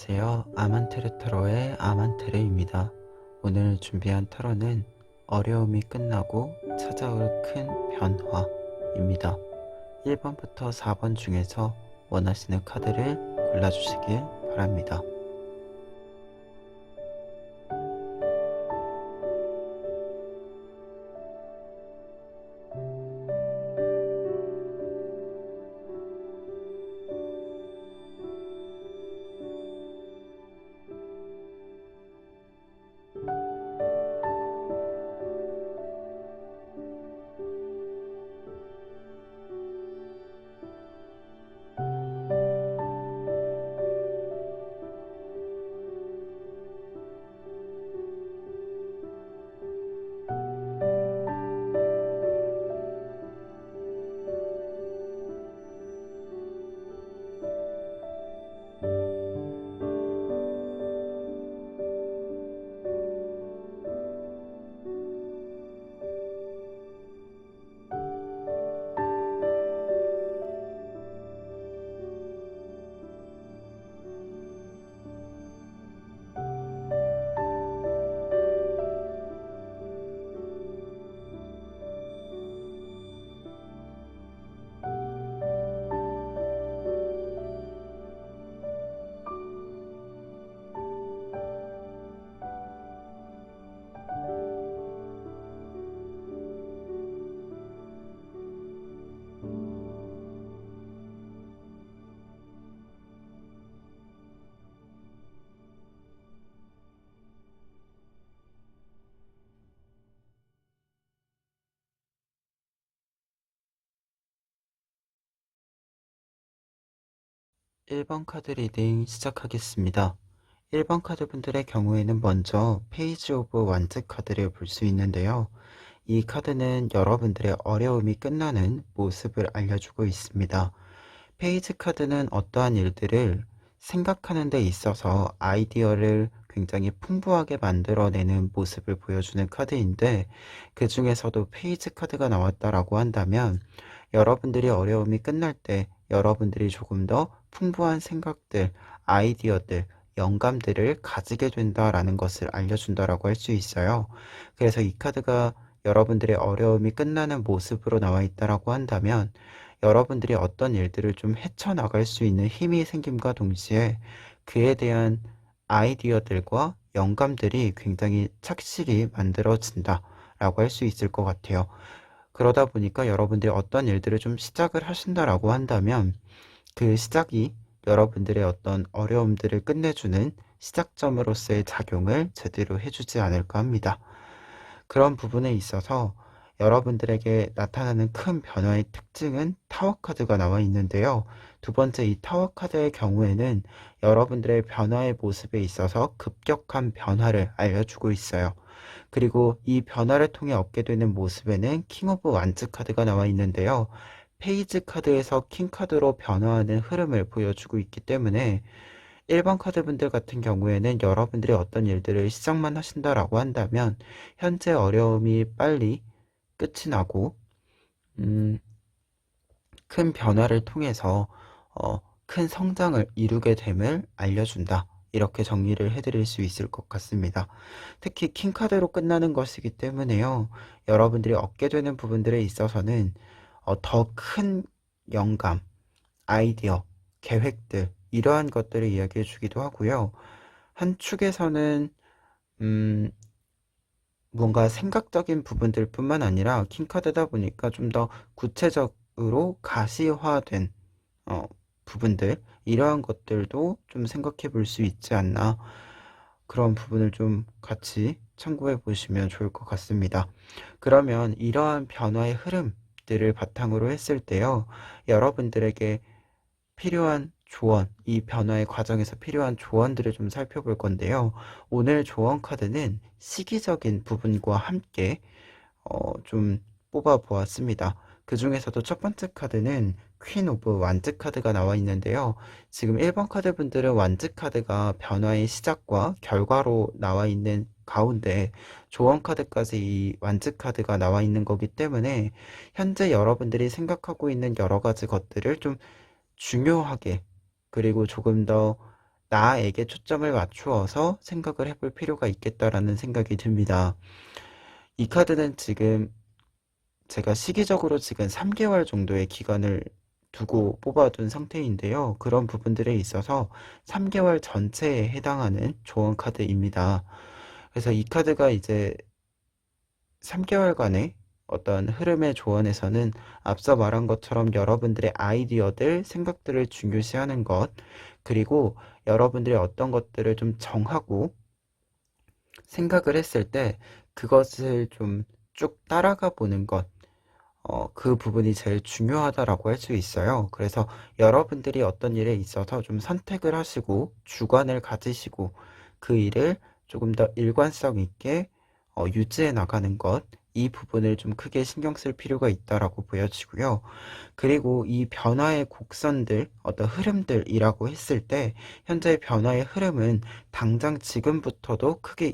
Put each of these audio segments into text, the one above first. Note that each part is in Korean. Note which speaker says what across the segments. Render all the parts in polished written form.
Speaker 1: 안녕하세요. 아만테르 타로의 아만테르입니다. 오늘 준비한 타로는 어려움이 끝나고 찾아올 큰 변화입니다. 1번부터 4번 중에서 원하시는 카드를 골라주시길 바랍니다. 1번 카드 리딩 시작하겠습니다. 1번 카드 분들의 경우에는 먼저 페이지 오브 완즈 카드를 볼 수 있는데요. 이 카드는 여러분들의 어려움이 끝나는 모습을 알려주고 있습니다. 페이지 카드는 어떠한 일들을 생각하는 데 있어서 아이디어를 굉장히 풍부하게 만들어내는 모습을 보여주는 카드인데, 그 중에서도 페이지 카드가 나왔다라고 한다면 여러분들이 어려움이 끝날 때 여러분들이 조금 더 풍부한 생각들, 아이디어들, 영감들을 가지게 된다라는 것을 알려준다라고 할 수 있어요. 그래서 이 카드가 여러분들의 어려움이 끝나는 모습으로 나와 있다라고 한다면 여러분들이 어떤 일들을 좀 헤쳐나갈 수 있는 힘이 생김과 동시에 그에 대한 아이디어들과 영감들이 굉장히 착실히 만들어진다라고 할 수 있을 것 같아요. 그러다 보니까 여러분들이 어떤 일들을 좀 시작을 하신다라고 한다면 그 시작이 여러분들의 어떤 어려움들을 끝내주는 시작점으로서의 작용을 제대로 해주지 않을까 합니다. 그런 부분에 있어서 여러분들에게 나타나는 큰 변화의 특징은 타워 카드가 나와 있는데요. 두 번째, 이 타워 카드의 경우에는 여러분들의 변화의 모습에 있어서 급격한 변화를 알려주고 있어요. 그리고 이 변화를 통해 얻게 되는 모습에는 킹 오브 완즈 카드가 나와 있는데요. 페이지 카드에서 킹 카드로 변화하는 흐름을 보여주고 있기 때문에 1번 카드분들 같은 경우에는 여러분들이 어떤 일들을 시작만 하신다라고 한다면 현재 어려움이 빨리 끝이 나고 큰 변화를 통해서 큰 성장을 이루게 됨을 알려준다. 이렇게 정리를 해드릴 수 있을 것 같습니다. 특히 킹카드로 끝나는 것이기 때문에요. 여러분들이 얻게 되는 부분들에 있어서는 더 큰 영감, 아이디어, 계획들 이러한 것들을 이야기해 주기도 하고요. 한 축에서는 음, 뭔가 생각적인 부분들 뿐만 아니라 킹카드다 보니까 좀 더 구체적으로 가시화된 어, 부분들 이러한 것들도 좀 생각해 볼 수 있지 않나, 그런 부분을 좀 같이 참고해 보시면 좋을 것 같습니다. 그러면 이러한 변화의 흐름들을 바탕으로 했을 때요, 여러분들에게 필요한 조언, 이 변화의 과정에서 필요한 조언들을 좀 살펴볼 건데요. 오늘 조언 카드는 시기적인 부분과 함께 좀 뽑아 보았습니다. 그 중에서도 첫 번째 카드는 퀸 오브 완즈 카드가 나와 있는데요. 지금 1번 카드 분들은 완즈 카드가 변화의 시작과 결과로 나와 있는 가운데 조언 카드까지 이 완즈 카드가 나와 있는 거기 때문에 현재 여러분들이 생각하고 있는 여러 가지 것들을 좀 중요하게, 그리고 조금 더 나에게 초점을 맞추어서 생각을 해볼 필요가 있겠다라는 생각이 듭니다. 이 카드는 지금 제가 시기적으로 지금 3개월 정도의 기간을 두고 뽑아둔 상태인데요. 그런 부분들에 있어서 3개월 전체에 해당하는 조언 카드입니다. 그래서 이 카드가 이제 3개월간의 어떤 흐름의 조언에서는 앞서 말한 것처럼 여러분들의 아이디어들, 생각들을 중요시하는 것, 그리고 여러분들이 어떤 것들을 좀 정하고 생각을 했을 때 그것을 좀 쭉 따라가 보는 것, 그 부분이 제일 중요하다라고 할 수 있어요. 그래서 여러분들이 어떤 일에 있어서 좀 선택을 하시고 주관을 가지시고 그 일을 조금 더 일관성 있게 유지해 나가는 것, 이 부분을 좀 크게 신경 쓸 필요가 있다라고 보여지고요. 그리고 이 변화의 곡선들, 어떤 흐름들이라고 했을 때 현재의 변화의 흐름은 당장 지금부터도 크게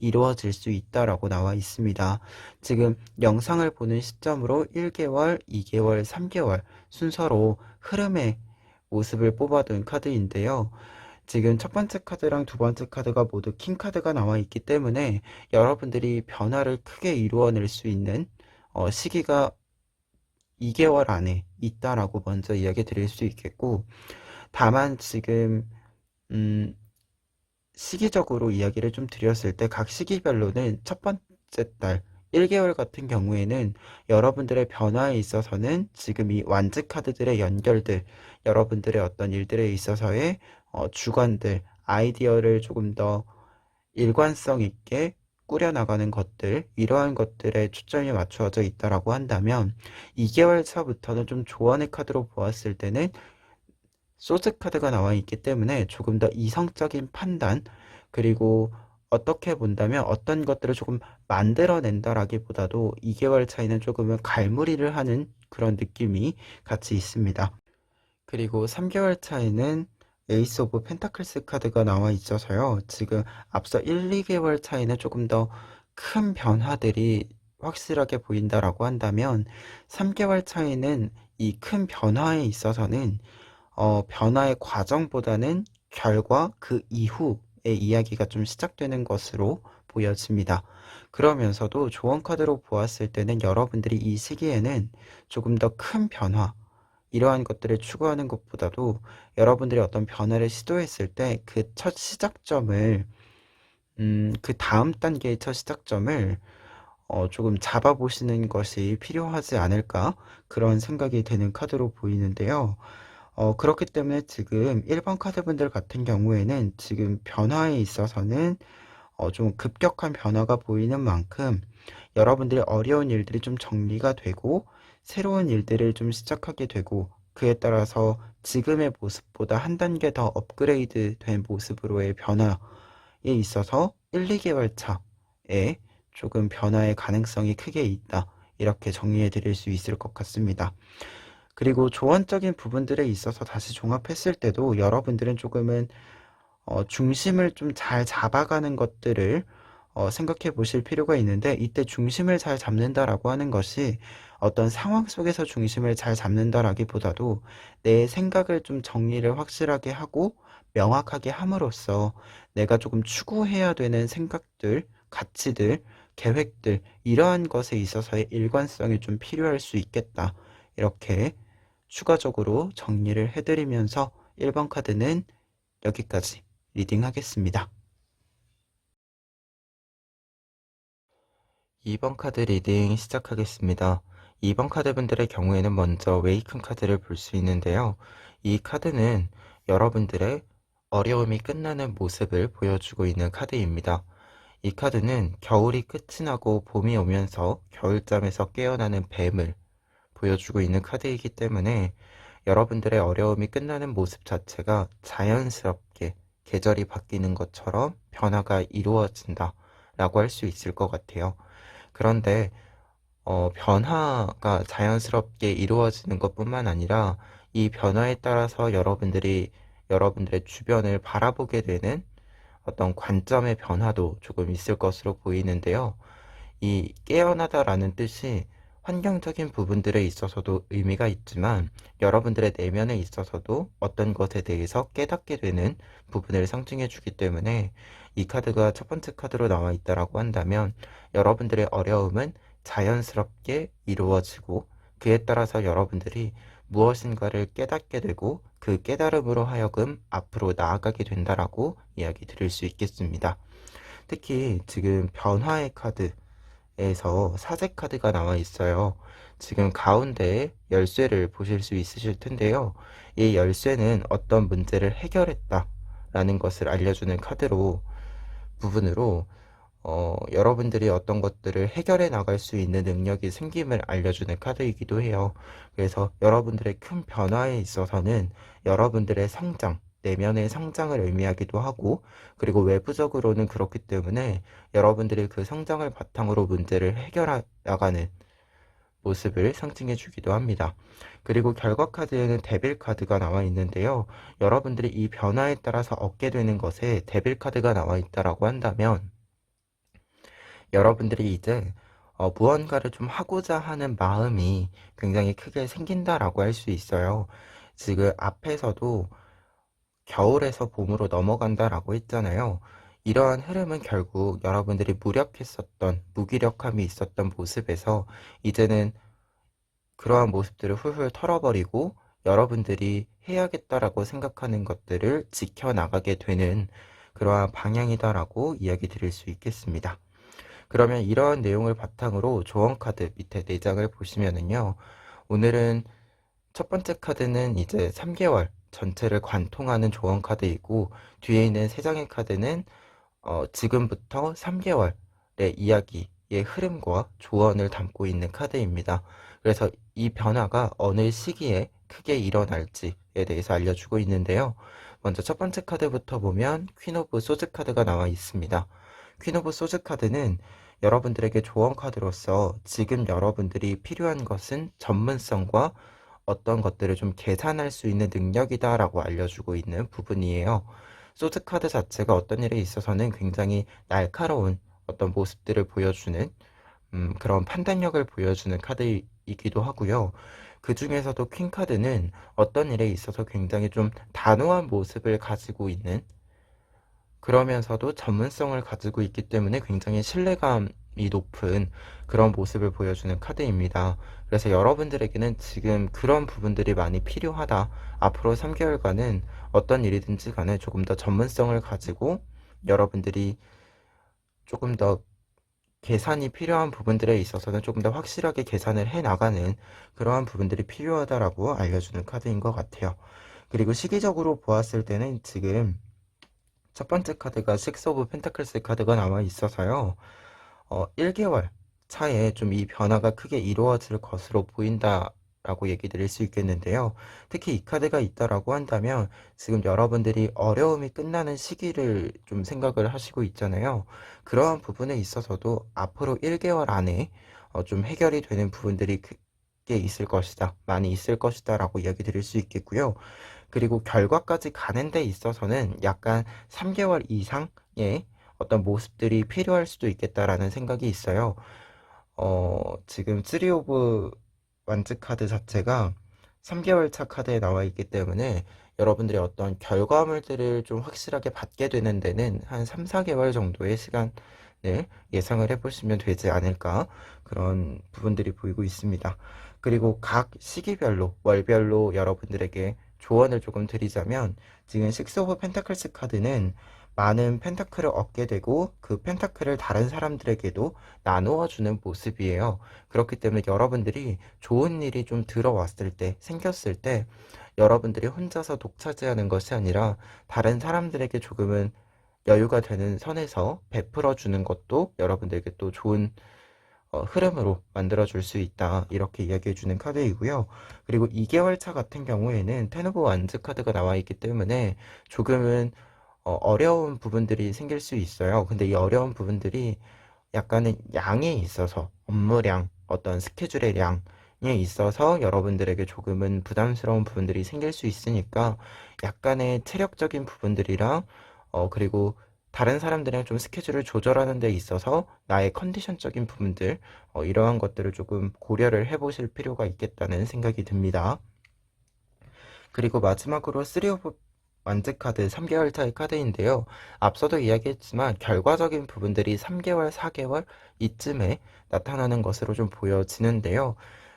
Speaker 1: 이루어질 수 있다라고 나와 있습니다. 지금 영상을 보는 시점으로 1개월, 2개월, 3개월 순서로 흐름의 모습을 뽑아둔 카드인데요. 지금 첫 번째 카드랑 두 번째 카드가 모두 킹 카드가 나와 있기 때문에 여러분들이 변화를 크게 이루어낼 수 있는 시기가 2개월 안에 있다라고 먼저 이야기 드릴 수 있겠고, 다만 지금 음, 시기적으로 이야기를 좀 드렸을 때 각 시기별로는 첫 번째 달 1개월 같은 경우에는 여러분들의 변화에 있어서는 지금 이 완즈 카드들의 연결들, 여러분들의 어떤 일들에 있어서의 주관들, 아이디어를 조금 더 일관성 있게 꾸려나가는 것들, 이러한 것들에 초점이 맞추어져 있다라고 한다면 2개월 차부터는 좀 조언의 카드로 보았을 때는 소드 카드가 나와 있기 때문에 조금 더 이성적인 판단, 그리고 어떻게 본다면 어떤 것들을 조금 만들어낸다라기보다도 2개월 차이는 조금은 갈무리를 하는 그런 느낌이 같이 있습니다. 그리고 3개월 차이는 에이스 오브 펜타클스 카드가 나와 있어서요. 지금 앞서 1, 2개월 차이는 조금 더 큰 변화들이 확실하게 보인다라고 한다면 3개월 차이는 이 큰 변화에 있어서는 변화의 과정보다는 결과 그 이후의 이야기가 좀 시작되는 것으로 보여집니다. 그러면서도 조언 카드로 보았을 때는 여러분들이 이 시기에는 조금 더 큰 변화, 이러한 것들을 추구하는 것보다도 여러분들이 어떤 변화를 시도했을 때 그 첫 시작점을, 그 다음 단계의 첫 시작점을 조금 잡아보시는 것이 필요하지 않을까, 그런 생각이 되는 카드로 보이는데요. 그렇기 때문에 지금 1번 카드분들 같은 경우에는 지금 변화에 있어서는 좀 급격한 변화가 보이는 만큼 여러분들의 어려운 일들이 좀 정리가 되고 새로운 일들을 좀 시작하게 되고 그에 따라서 지금의 모습보다 한 단계 더 업그레이드 된 모습으로의 변화에 있어서 1, 2개월 차에 조금 변화의 가능성이 크게 있다. 이렇게 정리해 드릴 수 있을 것 같습니다. 그리고 조언적인 부분들에 있어서 다시 종합했을 때도 여러분들은 조금은 중심을 좀 잘 잡아가는 것들을 생각해 보실 필요가 있는데, 이때 중심을 잘 잡는다라고 하는 것이 어떤 상황 속에서 중심을 잘 잡는다라기보다도 내 생각을 좀 정리를 확실하게 하고 명확하게 함으로써 내가 조금 추구해야 되는 생각들, 가치들, 계획들, 이러한 것에 있어서의 일관성이 좀 필요할 수 있겠다. 이렇게 추가적으로 정리를 해드리면서 1번 카드는 여기까지 리딩하겠습니다. 2번 카드 리딩 시작하겠습니다. 2번 카드분들의 경우에는 먼저 웨이큰 카드를 볼 수 있는데요. 이 카드는 여러분들의 어려움이 끝나는 모습을 보여주고 있는 카드입니다. 이 카드는 겨울이 끝이 나고 봄이 오면서 겨울잠에서 깨어나는 뱀을 보여주고 있는 카드이기 때문에 여러분들의 어려움이 끝나는 모습 자체가 자연스럽게 계절이 바뀌는 것처럼 변화가 이루어진다 라고 할 수 있을 것 같아요. 그런데 변화가 자연스럽게 이루어지는 것뿐만 아니라 이 변화에 따라서 여러분들의 주변을 바라보게 되는 어떤 관점의 변화도 조금 있을 것으로 보이는데요. 이 깨어나다라는 뜻이 환경적인 부분들에 있어서도 의미가 있지만 여러분들의 내면에 있어서도 어떤 것에 대해서 깨닫게 되는 부분을 상징해 주기 때문에 이 카드가 첫 번째 카드로 나와 있다라고 한다면 여러분들의 어려움은 자연스럽게 이루어지고 그에 따라서 여러분들이 무엇인가를 깨닫게 되고 그 깨달음으로 하여금 앞으로 나아가게 된다라고 이야기 드릴 수 있겠습니다. 특히 지금 변화의 카드에서 사제 카드가 나와 있어요. 지금 가운데에 열쇠를 보실 수 있으실 텐데요. 이 열쇠는 어떤 문제를 해결했다 라는 것을 알려주는 카드로 부분으로 여러분들이 어떤 것들을 해결해 나갈 수 있는 능력이 생김을 알려주는 카드이기도 해요. 그래서 여러분들의 큰 변화에 있어서는 여러분들의 성장, 내면의 성장을 의미하기도 하고, 그리고 외부적으로는 그렇기 때문에 여러분들이 그 성장을 바탕으로 문제를 해결해 나가는 모습을 상징해 주기도 합니다. 그리고 결과 카드에는 데빌 카드가 나와 있는데요. 여러분들이 이 변화에 따라서 얻게 되는 것에 데빌 카드가 나와 있다라고 한다면 여러분들이 이제 무언가를 좀 하고자 하는 마음이 굉장히 크게 생긴다라고 할 수 있어요. 지금 앞에서도 겨울에서 봄으로 넘어간다라고 했잖아요. 이러한 흐름은 결국 여러분들이 무력했었던, 무기력함이 있었던 모습에서 이제는 그러한 모습들을 훌훌 털어버리고 여러분들이 해야겠다라고 생각하는 것들을 지켜나가게 되는 그러한 방향이다라고 이야기 드릴 수 있겠습니다. 그러면 이러한 내용을 바탕으로 조언 카드 밑에 4장을 보시면은요. 오늘은 첫 번째 카드는 이제 3개월 전체를 관통하는 조언 카드이고 뒤에 있는 3장의 카드는 지금부터 3개월의 이야기의 흐름과 조언을 담고 있는 카드입니다. 그래서 이 변화가 어느 시기에 크게 일어날지에 대해서 알려주고 있는데요. 먼저 첫 번째 카드부터 보면 퀸 오브 소즈 카드가 나와 있습니다. 퀸 오브 소즈 카드는 여러분들에게 조언 카드로서 지금 여러분들이 필요한 것은 전문성과 어떤 것들을 좀 계산할 수 있는 능력이다 라고 알려주고 있는 부분이에요. 소드 카드 자체가 어떤 일에 있어서는 굉장히 날카로운 어떤 모습들을 보여주는 그런 판단력을 보여주는 카드이기도 하고요. 그 중에서도 퀸 카드는 어떤 일에 있어서 굉장히 좀 단호한 모습을 가지고 있는 그러면서도 전문성을 가지고 있기 때문에 굉장히 신뢰감이 높은 그런 모습을 보여주는 카드입니다. 그래서 여러분들에게는 지금 그런 부분들이 많이 필요하다. 앞으로 3개월간은 어떤 일이든지 간에 조금 더 전문성을 가지고 여러분들이 조금 더 계산이 필요한 부분들에 있어서는 조금 더 확실하게 계산을 해 나가는 그러한 부분들이 필요하다라고 알려주는 카드인 것 같아요. 그리고 시기적으로 보았을 때는 지금 첫 번째 카드가 식스 오브 펜타클스 카드가 나와 있어서요. 1개월 차에 좀 이 변화가 크게 이루어질 것으로 보인다라고 얘기 드릴 수 있겠는데요. 특히 이 카드가 있다라고 한다면 지금 여러분들이 어려움이 끝나는 시기를 좀 생각을 하시고 있잖아요. 그러한 부분에 있어서도 앞으로 1개월 안에 좀 해결이 되는 부분들이 크게 있을 것이다. 많이 있을 것이다 라고 이야기 드릴 수 있겠고요. 그리고 결과까지 가는 데 있어서는 약간 3개월 이상의 어떤 모습들이 필요할 수도 있겠다라는 생각이 있어요. 지금 3 오브 완즈 카드 자체가 3개월 차 카드에 나와 있기 때문에 여러분들이 어떤 결과물들을 좀 확실하게 받게 되는 데는 한 3, 4개월 정도의 시간을 예상을 해보시면 되지 않을까 그런 부분들이 보이고 있습니다. 그리고 각 시기별로 월별로 여러분들에게 조언을 조금 드리자면 지금 식스 오브 펜타클스 카드는 많은 펜타클을 얻게 되고 그 펜타클을 다른 사람들에게도 나누어 주는 모습이에요. 그렇기 때문에 여러분들이 좋은 일이 좀 들어왔을 때, 생겼을 때 여러분들이 혼자서 독차지하는 것이 아니라 다른 사람들에게 조금은 여유가 되는 선에서 베풀어 주는 것도 여러분들에게 또 좋은 흐름으로 만들어 줄 수 있다. 이렇게 이야기해 주는 카드이고요. 그리고 2개월 차 같은 경우에는 텐 오브 완즈 카드가 나와 있기 때문에 조금은 어려운 부분들이 생길 수 있어요. 근데 이 어려운 부분들이 약간은 양에 있어서 업무량, 어떤 스케줄의 양에 있어서 여러분들에게 조금은 부담스러운 부분들이 생길 수 있으니까 약간의 체력적인 부분들이랑 그리고 다른 사람들이랑 좀 스케줄을 조절하는 데 있어서 나의 컨디션적인 부분들, 이러한 것들을 조금 고려를 해보실 필요가 있겠다는 생각이 듭니다. 그리고 마지막으로 3 오브 완즈 카드 3개월 차의 카드인데요. 앞서도 이야기했지만 결과적인 부분들이 3개월, 4개월 이쯤에 나타나는 것으로 좀 보여지는데요.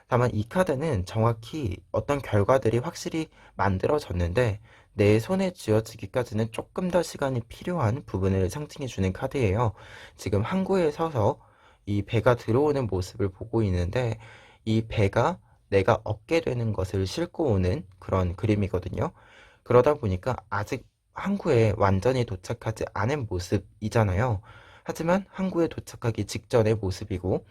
Speaker 1: 다만 이 카드는 정확히 어떤 결과들이 확실히 만들어졌는데 내 손에 쥐어지기까지는 조금 더 시간이 필요한 부분을 상징해 주는 카드예요. 지금 항구에 서서 이 배가 들어오는 모습을 보고 있는데 이 배가 내가 얻게 되는 것을 싣고 오는 그런 그림이거든요. 그러다 보니까 아직 항구에 완전히 도착하지 않은 모습이잖아요. 하지만 항구에 도착하기 직전의 모습이고,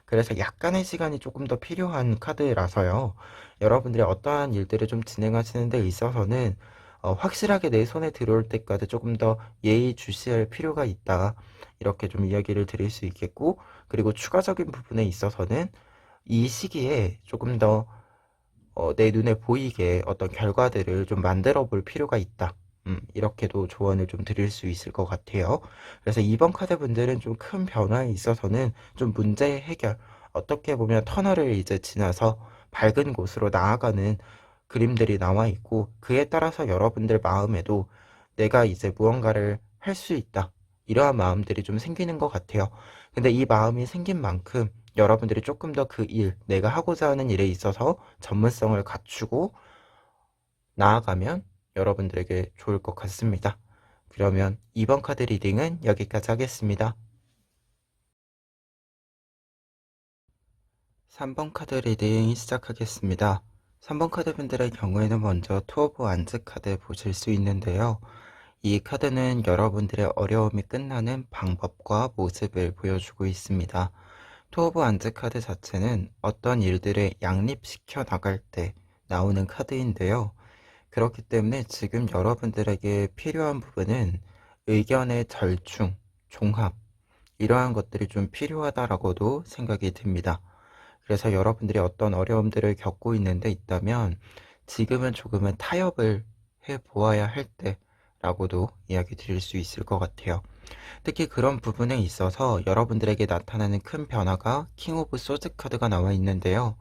Speaker 1: 그래서 약간의 시간이 조금 더 필요한 카드라서요. 여러분들이 어떠한 일들을 좀 진행하시는 데 있어서는 확실하게 내 손에 들어올 때까지 조금 더 예의주시할 필요가 있다. 이렇게 좀 이야기를 드릴 수 있겠고, 그리고 추가적인 부분에 있어서는 이 시기에 조금 더 내 눈에 보이게 어떤 결과들을 좀 만들어 볼 필요가 있다. 이렇게도 조언을 좀 드릴 수 있을 것 같아요. 그래서 이번 카드 분들은 좀 큰 변화에 있어서는 좀 문제 해결, 어떻게 보면 터널을 이제 지나서 밝은 곳으로 나아가는 그림들이 나와 있고, 그에 따라서 여러분들 마음에도 내가 이제 무언가를 할 수 있다. 이러한 마음들이 좀 생기는 것 같아요. 근데 이 마음이 생긴 만큼 여러분들이 조금 더 그 일, 내가 하고자 하는 일에 있어서 전문성을 갖추고 나아가면 여러분들에게 좋을 것 같습니다. 그러면 이번 카드 리딩은 여기까지 하겠습니다. 3번 카드 리딩 시작하겠습니다. 3번 카드 분들의 경우에는 먼저 투 오브 완즈 카드 보실 수 있는데요. 이 카드는 여러분들의 어려움이 끝나는 방법과 모습을 보여주고 있습니다. 투 오브 완즈 카드 자체는 어떤 일들을 양립시켜 나갈 때 나오는 카드인데요. 그렇기 때문에 지금 여러분들에게 필요한 부분은 의견의 절충, 종합, 이러한 것들이 좀 필요하다라고도 생각이 듭니다. 그래서 여러분들이 어떤 어려움들을 겪고 있는데 있다면 지금은 조금은 타협을 해 보아야 할 때라고도 이야기 드릴 수 있을 것 같아요. 특히 그런 부분에 있어서 여러분들에게 나타나는 큰 변화가 킹 오브 소드 카드가 나와 있는데요.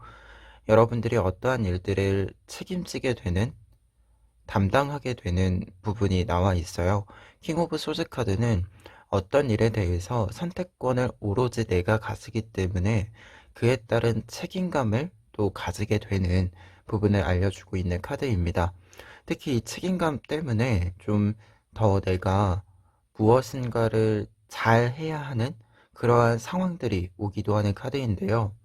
Speaker 1: 여러분들이 어떠한 일들을 책임지게 되는, 담당하게 되는 부분이 나와 있어요. 킹 오브 소드 카드는 어떤 일에 대해서 선택권을 오로지 내가 가지기 때문에 그에 따른 책임감을 또 가지게 되는 부분을 알려주고 있는 카드입니다. 특히 이 책임감 때문에 좀 더 내가 무엇인가를 잘 해야 하는 그러한 상황들이 오기도 하는 카드인데요.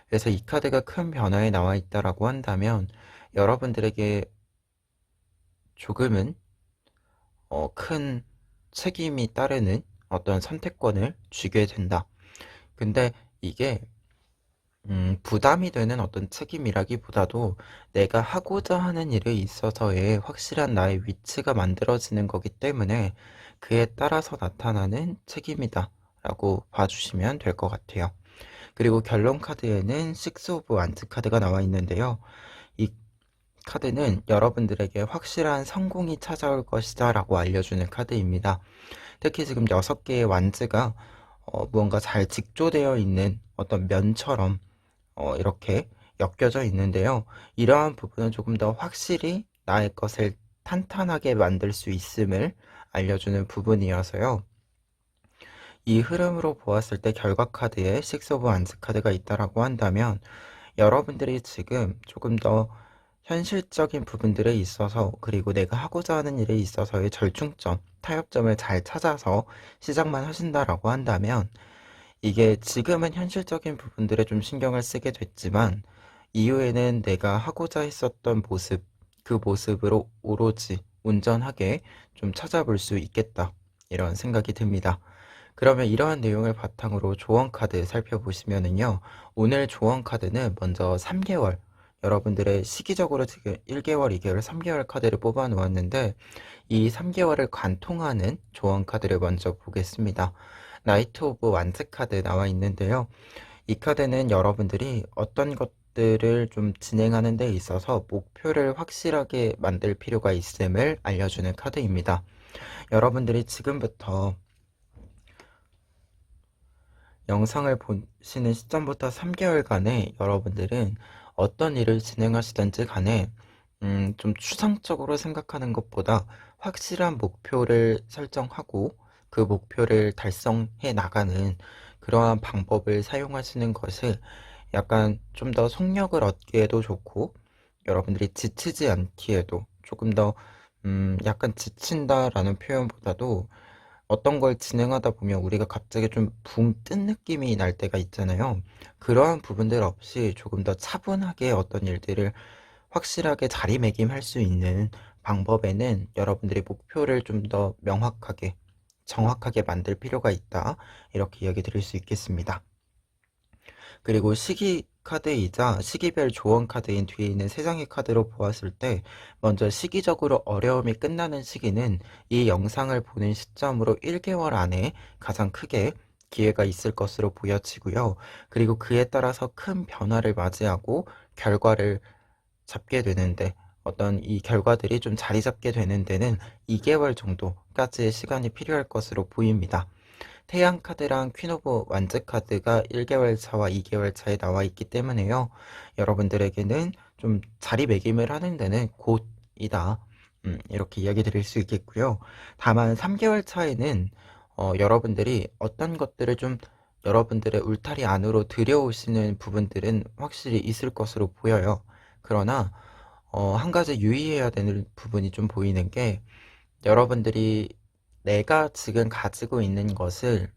Speaker 1: 그래서 이 카드가 큰 변화에 나와 있다라고 한다면 여러분들에게 조금은 큰 책임이 따르는 어떤 선택권을 쥐게 된다. 근데 이게 부담이 되는 어떤 책임이라기보다도 내가 하고자 하는 일에 있어서의 확실한 나의 위치가 만들어지는 거기 때문에 그에 따라서 나타나는 책임이다 라고 봐주시면 될 것 같아요. 그리고 결론 카드에는 6 오브 완즈 카드가 나와 있는데요. 이 카드는 여러분들에게 확실한 성공이 찾아올 것이다 라고 알려주는 카드입니다. 특히 지금 6개의 완즈가 무언가 잘 직조되어 있는 어떤 면처럼 이렇게 엮여져 있는데요. 이러한 부분은 조금 더 확실히 나의 것을 탄탄하게 만들 수 있음을 알려주는 부분이어서요. 이 흐름으로 보았을 때 결과 카드에 6 오브 완즈 카드가 있다라고 한다면 여러분들이 지금 조금 더 현실적인 부분들에 있어서, 그리고 내가 하고자 하는 일에 있어서의 절충점, 타협점을 잘 찾아서 시작만 하신다라고 한다면 이게 지금은 현실적인 부분들에 좀 신경을 쓰게 됐지만 이후에는 내가 하고자 했었던 모습, 그 모습으로 오로지 온전하게 좀 찾아볼 수 있겠다, 이런 생각이 듭니다. 그러면 이러한 내용을 바탕으로 조언 카드 살펴보시면은요, 오늘 조언 카드는 먼저 3개월, 여러분들의 시기적으로 지금 1개월, 2개월, 3개월 카드를 뽑아 놓았는데 이 3개월을 관통하는 조언 카드를 먼저 보겠습니다. 나이트 오브 완즈 카드 나와 있는데요. 이 카드는 여러분들이 어떤 것들을 좀 진행하는 데 있어서 목표를 확실하게 만들 필요가 있음을 알려주는 카드입니다. 여러분들이 지금부터 영상을 보시는 시점부터 3개월간에 여러분들은 어떤 일을 진행하시든지 간에 좀 추상적으로 생각하는 것보다 확실한 목표를 설정하고 그 목표를 달성해 나가는 그러한 방법을 사용하시는 것을 약간 좀 더 속력을 얻기에도 좋고 여러분들이 지치지 않기에도 조금 더 약간 지친다라는 표현보다도 어떤 걸 진행하다 보면 우리가 갑자기 좀 붕 뜬 느낌이 날 때가 있잖아요. 그러한 부분들 없이 조금 더 차분하게 어떤 일들을 확실하게 자리매김할 수 있는 방법에는 여러분들이 목표를 좀 더 명확하게, 정확하게 만들 필요가 있다. 이렇게 이야기 드릴 수 있겠습니다. 그리고 시기 카드이자 시기별 조언 카드인 뒤에 있는 세 장의 카드로 보았을 때 먼저 시기적으로 어려움이 끝나는 시기는 이 영상을 보는 시점으로 1개월 안에 가장 크게 기회가 있을 것으로 보여지고요. 그리고 그에 따라서 큰 변화를 맞이하고 결과를 잡게 되는데 어떤 이 결과들이 좀 자리 잡게 되는 데는 2개월 정도까지의 시간이 필요할 것으로 보입니다. 태양 카드랑 퀸 오브 완즈 카드가 1개월 차와 2개월 차에 나와 있기 때문에요. 여러분들에게는 좀 자리매김을 하는 데는 곧이다. 이렇게 이야기 드릴 수 있겠고요. 다만 3개월 차에는 여러분들이 어떤 것들을 좀 여러분들의 울타리 안으로 들여오시는 부분들은 확실히 있을 것으로 보여요. 그러나 한 가지 유의해야 되는 부분이 좀 보이는 게 여러분들이 내가 지금 가지고 있는 것을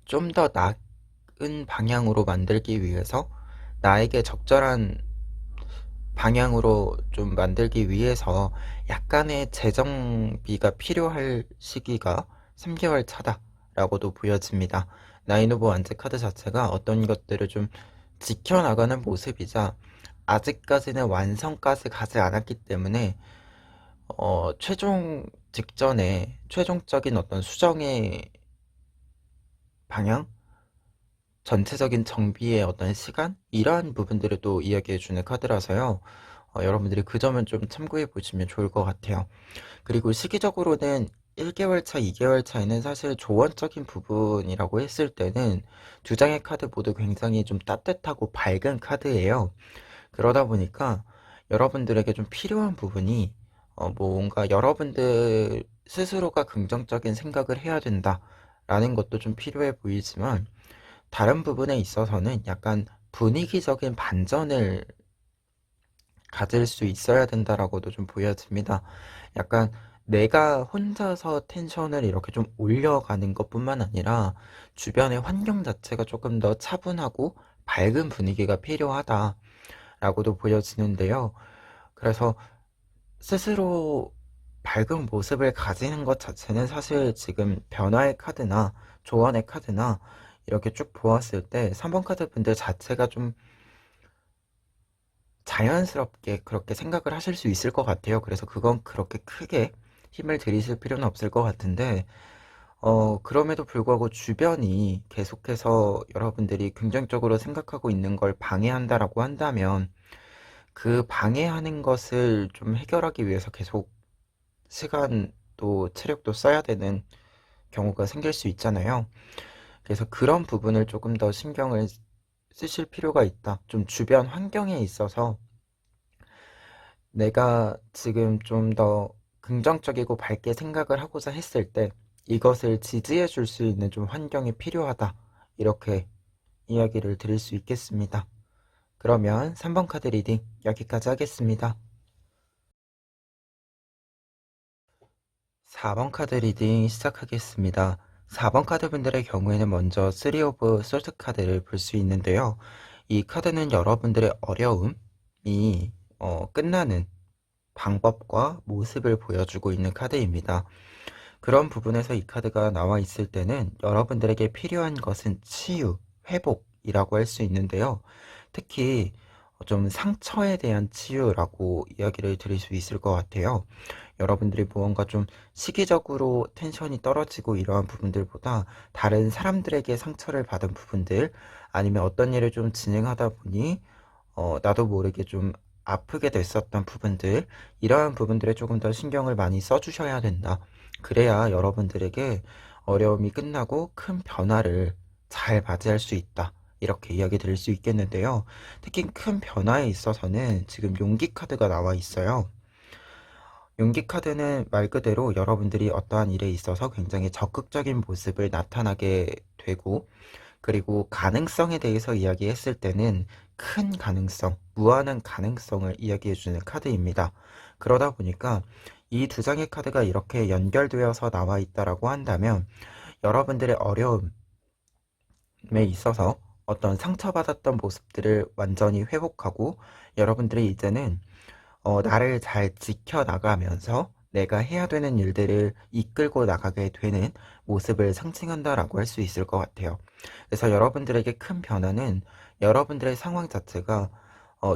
Speaker 1: 좀 더 나은 방향으로 만들기 위해서 나에게 적절한 방향으로 좀 만들기 위해서 약간의 재정비가 필요할 시기가 3개월 차다라고도 보여집니다. 나인 오브 완즈 카드 자체가 어떤 것들을 좀 지켜나가는 모습이자 아직까지는 완성까지 가지 않았기 때문에 최종 직전에 최종적인 어떤 수정의 방향, 전체적인 정비의 어떤 시간 이러한 부분들을 또 이야기해주는 카드라서요. 여러분들이 그 점은 좀 참고해 보시면 좋을 것 같아요. 그리고 시기적으로는 1개월 차, 2개월 차에는 사실 조언적인 부분이라고 했을 때는 두 장의 카드 모두 굉장히 좀 따뜻하고 밝은 카드예요. 그러다 보니까 여러분들에게 좀 필요한 부분이 뭔가 여러분들 스스로가 긍정적인 생각을 해야 된다라는 것도 좀 필요해 보이지만 다른 부분에 있어서는 약간 분위기적인 반전을 가질 수 있어야 된다라고도 좀 보여집니다. 약간 내가 혼자서 텐션을 이렇게 좀 올려가는 것뿐만 아니라 주변의 환경 자체가 조금 더 차분하고 밝은 분위기가 필요하다라고도 보여지는데요. 그래서 스스로 밝은 모습을 가지는 것 자체는 사실 지금 변화의 카드나 조언의 카드나 이렇게 쭉 보았을 때 3번 카드 분들 자체가 좀 자연스럽게 그렇게 생각을 하실 수 있을 것 같아요. 그래서 그건 그렇게 크게 힘을 들이실 필요는 없을 것 같은데, 그럼에도 불구하고 주변이 계속해서 여러분들이 긍정적으로 생각하고 있는 걸 방해한다라고 한다면, 그 방해하는 것을 좀 해결하기 위해서 계속 시간도 체력도 써야 되는 경우가 생길 수 있잖아요. 그래서 그런 부분을 조금 더 신경을 쓰실 필요가 있다. 좀 주변 환경에 있어서 내가 지금 좀 더 긍정적이고 밝게 생각을 하고자 했을 때 이것을 지지해 줄 수 있는 좀 환경이 필요하다. 이렇게 이야기를 드릴 수 있겠습니다. 그러면 3번 카드 리딩 여기까지 하겠습니다. 4번 카드 리딩 시작하겠습니다. 4번 카드 분들의 경우에는 먼저 3 오브 솔트 카드를 볼 수 있는데요. 이 카드는 여러분들의 어려움이 끝나는 방법과 모습을 보여주고 있는 카드입니다. 그런 부분에서 이 카드가 나와 있을 때는 여러분들에게 필요한 것은 치유, 회복이라고 할 수 있는데요. 특히 좀 상처에 대한 치유라고 이야기를 드릴 수 있을 것 같아요. 여러분들이 무언가 좀 시기적으로 텐션이 떨어지고 이러한 부분들보다 다른 사람들에게 상처를 받은 부분들 아니면 어떤 일을 좀 진행하다 보니 나도 모르게 좀 아프게 됐었던 부분들 이러한 부분들에 조금 더 신경을 많이 써주셔야 된다. 그래야 여러분들에게 어려움이 끝나고 큰 변화를 잘 맞이할 수 있다. 이렇게 이야기 드릴 수 있겠는데요. 특히 큰 변화에 있어서는 지금 용기 카드가 나와 있어요. 용기 카드는 말 그대로 여러분들이 어떠한 일에 있어서 굉장히 적극적인 모습을 나타나게 되고, 그리고 가능성에 대해서 이야기했을 때는 큰 가능성, 무한한 가능성을 이야기해주는 카드입니다. 그러다 보니까 이 두 장의 카드가 이렇게 연결되어서 나와 있다라고 한다면 여러분들의 어려움에 있어서 어떤 상처받았던 모습들을 완전히 회복하고, 여러분들이 이제는 나를 잘 지켜나가면서 내가 해야 되는 일들을 이끌고 나가게 되는 모습을 상징한다라고 할 수 있을 것 같아요. 그래서 여러분들에게 큰 변화는 여러분들의 상황 자체가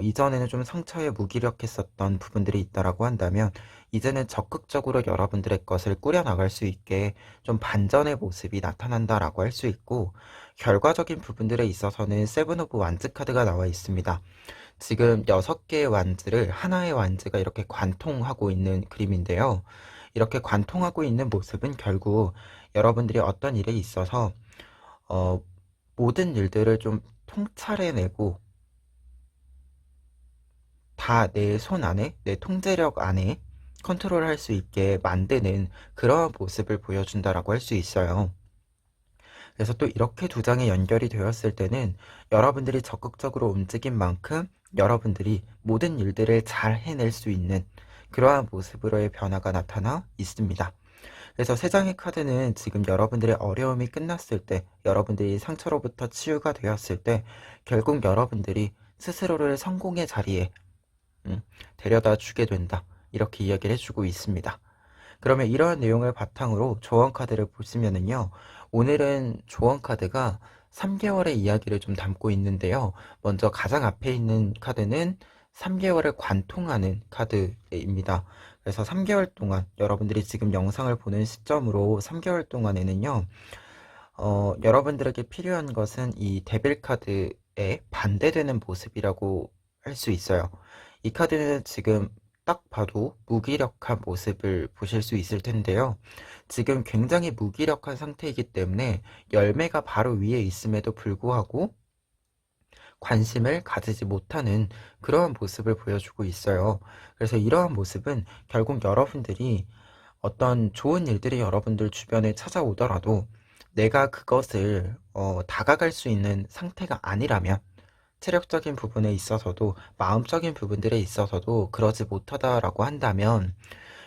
Speaker 1: 이전에는 좀 상처에 무기력했었던 부분들이 있다라고 한다면 이제는 적극적으로 여러분들의 것을 꾸려나갈 수 있게 좀 반전의 모습이 나타난다라고 할 수 있고, 결과적인 부분들에 있어서는 세븐 오브 완즈 카드가 나와 있습니다. 지금 6개의 완즈를 하나의 완즈가 이렇게 관통하고 있는 그림인데요. 이렇게 관통하고 있는 모습은 결국 여러분들이 어떤 일에 있어서 어, 모든 일들을 좀 통찰해내고 다 내 손 안에, 내 통제력 안에 컨트롤할 수 있게 만드는 그러한 모습을 보여준다라고 할 수 있어요. 그래서 또 이렇게 두 장이 연결이 되었을 때는 여러분들이 적극적으로 움직인 만큼 여러분들이 모든 일들을 잘 해낼 수 있는 그러한 모습으로의 변화가 나타나 있습니다. 그래서 세 장의 카드는 지금 여러분들의 어려움이 끝났을 때, 여러분들이 상처로부터 치유가 되었을 때 결국 여러분들이 스스로를 성공의 자리에 데려다 주게 된다. 이렇게 이야기를 해주고 있습니다. 그러면 이러한 내용을 바탕으로 조언 카드를 보시면은요. 오늘은 조언 카드가 3개월의 이야기를 좀 담고 있는데요. 먼저 가장 앞에 있는 카드는 3개월을 관통하는 카드입니다. 그래서 3개월 동안 여러분들이 지금 영상을 보는 시점으로 3개월 동안에는요. 여러분들에게 필요한 것은 이 데빌 카드에 반대되는 모습이라고 할 수 있어요. 이 카드는 지금 딱 봐도 무기력한 모습을 보실 수 있을 텐데요. 지금 굉장히 무기력한 상태이기 때문에 열매가 바로 위에 있음에도 불구하고 관심을 가지지 못하는 그러한 모습을 보여주고 있어요. 그래서 이러한 모습은 결국 여러분들이 어떤 좋은 일들이 여러분들 주변에 찾아오더라도 내가 그것을 다가갈 수 있는 상태가 아니라면, 체력적인 부분에 있어서도 마음적인 부분들에 있어서도 그러지 못하다라고 한다면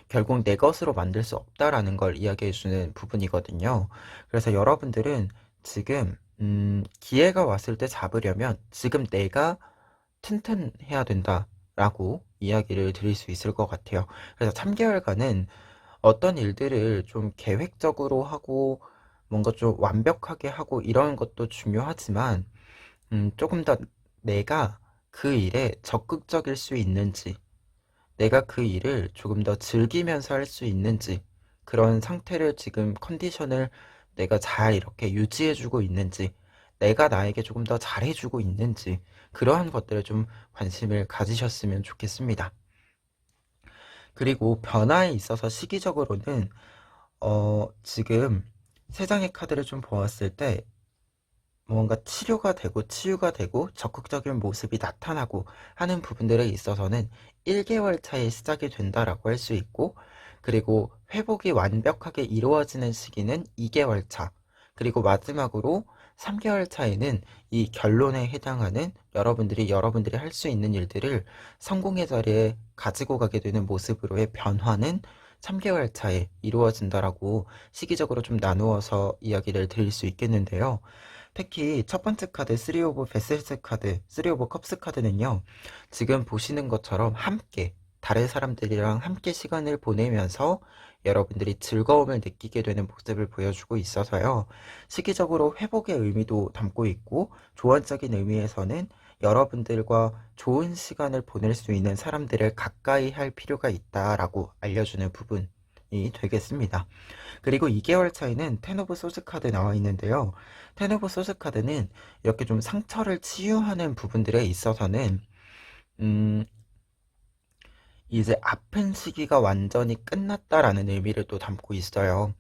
Speaker 1: 결국 내 것으로 만들 수 없다라는 걸 이야기해 주는 부분이거든요. 그래서 여러분들은 지금 기회가 왔을 때 잡으려면 지금 내가 튼튼해야 된다라고 이야기를 드릴 수 있을 것 같아요. 그래서 3개월간은 어떤 일들을 좀 계획적으로 하고 뭔가 좀 완벽하게 하고 이런 것도 중요하지만 조금 더 내가 그 일에 적극적일 수 있는지, 내가 그 일을 조금 더 즐기면서 할 수 있는지, 그런 상태를 지금 컨디션을 내가 잘 이렇게 유지해주고 있는지, 내가 나에게 조금 더 잘해주고 있는지, 그러한 것들에 좀 관심을 가지셨으면 좋겠습니다. 그리고 변화에 있어서 시기적으로는 지금 세 장의 카드를 좀 보았을 때 뭔가 치료가 되고 치유가 되고 적극적인 모습이 나타나고 하는 부분들에 있어서는 1개월 차에 시작이 된다라고 할 수 있고, 그리고 회복이 완벽하게 이루어지는 시기는 2개월 차, 그리고 마지막으로 3개월 차에는 이 결론에 해당하는 여러분들이 할 수 있는 일들을 성공의 자리에 가지고 가게 되는 모습으로의 변화는 3개월 차에 이루어진다라고 시기적으로 좀 나누어서 이야기를 드릴 수 있겠는데요. 특히 첫 번째 카드 3 오브 베셀스 카드, 3 오브 컵스 카드는요. 지금 보시는 것처럼 함께 다른 사람들이랑 함께 시간을 보내면서 여러분들이 즐거움을 느끼게 되는 모습을 보여주고 있어서요. 시기적으로 회복의 의미도 담고 있고, 조언적인 의미에서는 여러분들과 좋은 시간을 보낼 수 있는 사람들을 가까이 할 필요가 있다라고 알려주는 부분이 되겠습니다. 그리고 2개월 차이는 텐 오브 소스 카드 나와 있는데요. 텐 오브 소스 카드는 이렇게 좀 상처를 치유하는 부분들에 있어서는 음, 이제 아픈 시기가 완전히 끝났다라는 의미를 또 담고 있어요.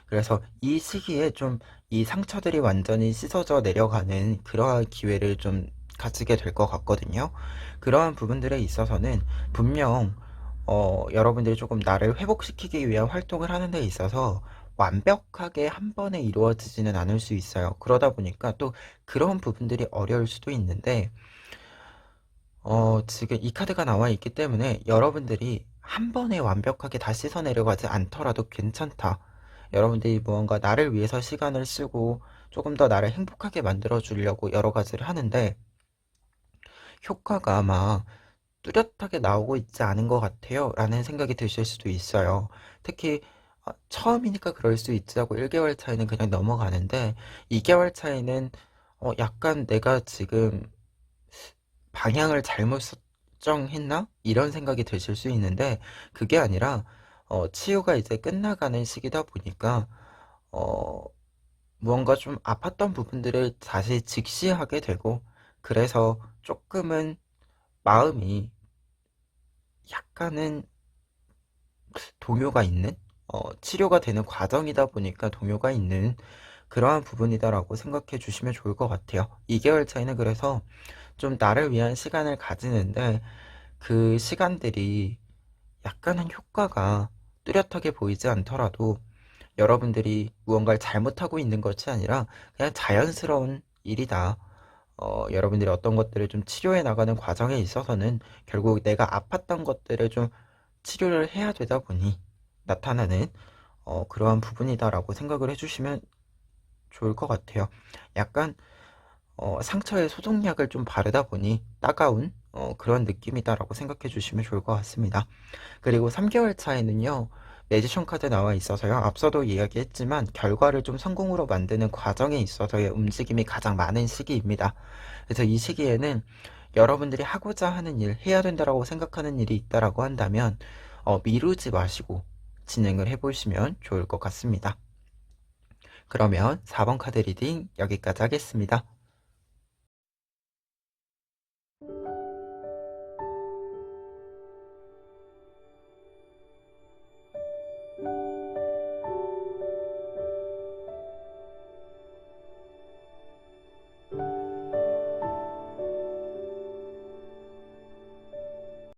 Speaker 1: 그래서 이 시기에 좀 이 상처들이 완전히 씻어져 내려가는 그러한 기회를 좀 가지게 될 것 같거든요. 그러한 부분들에 있어서는 분명 여러분들이 조금 나를 회복시키기 위한 활동을 하는 데 있어서 완벽하게 한 번에 이루어지지는 않을 수 있어요. 그러다 보니까 또 그런 부분들이 어려울 수도 있는데 지금 이 카드가 나와 있기 때문에 여러분들이 한 번에 완벽하게 다 씻어내려가지 않더라도 괜찮다. 여러분들이 무언가 나를 위해서 시간을 쓰고 조금 더 나를 행복하게 만들어 주려고 여러 가지를 하는데 효과가 막 뚜렷하게 나오고 있지 않은 것 같아요. 라는 생각이 드실 수도 있어요. 특히 처음이니까 그럴 수 있지 하고 1개월 차이는 그냥 넘어가는데 2개월 차이는 약간 내가 지금 방향을 잘못 설정했나? 이런 생각이 드실 수 있는데 그게 아니라 치유가 이제 끝나가는 시기다 보니까 어, 무언가 좀 아팠던 부분들을 다시 직시하게 되고 그래서 조금은 마음이 약간은 동요가 있는 치료가 되는 과정이다 보니까 동요가 있는 그러한 부분이다라고 생각해 주시면 좋을 것 같아요. 2개월 차이는 그래서 좀 나를 위한 시간을 가지는데 그 시간들이 약간은 효과가 뚜렷하게 보이지 않더라도 여러분들이 무언가를 잘못하고 있는 것이 아니라 그냥 자연스러운 일이다. 여러분들이 어떤 것들을 좀 치료해 나가는 과정에 있어서는 결국 내가 아팠던 것들을 좀 치료를 해야 되다 보니 나타나는 그러한 부분이다라고 생각을 해주시면 좋을 것 같아요. 약간 상처에 소독약을 좀 바르다 보니 따가운 그런 느낌이다라고 생각해 주시면 좋을 것 같습니다. 그리고 3개월 차에는요, 매지션 카드 나와 있어서요, 앞서도 이야기했지만 결과를 좀 성공으로 만드는 과정에 있어서의 움직임이 가장 많은 시기입니다. 그래서 이 시기에는 여러분들이 하고자 하는 일, 해야 된다라고 생각하는 일이 있다라고 한다면 미루지 마시고 진행을 해보시면 좋을 것 같습니다. 그러면 4번 카드 리딩 여기까지 하겠습니다.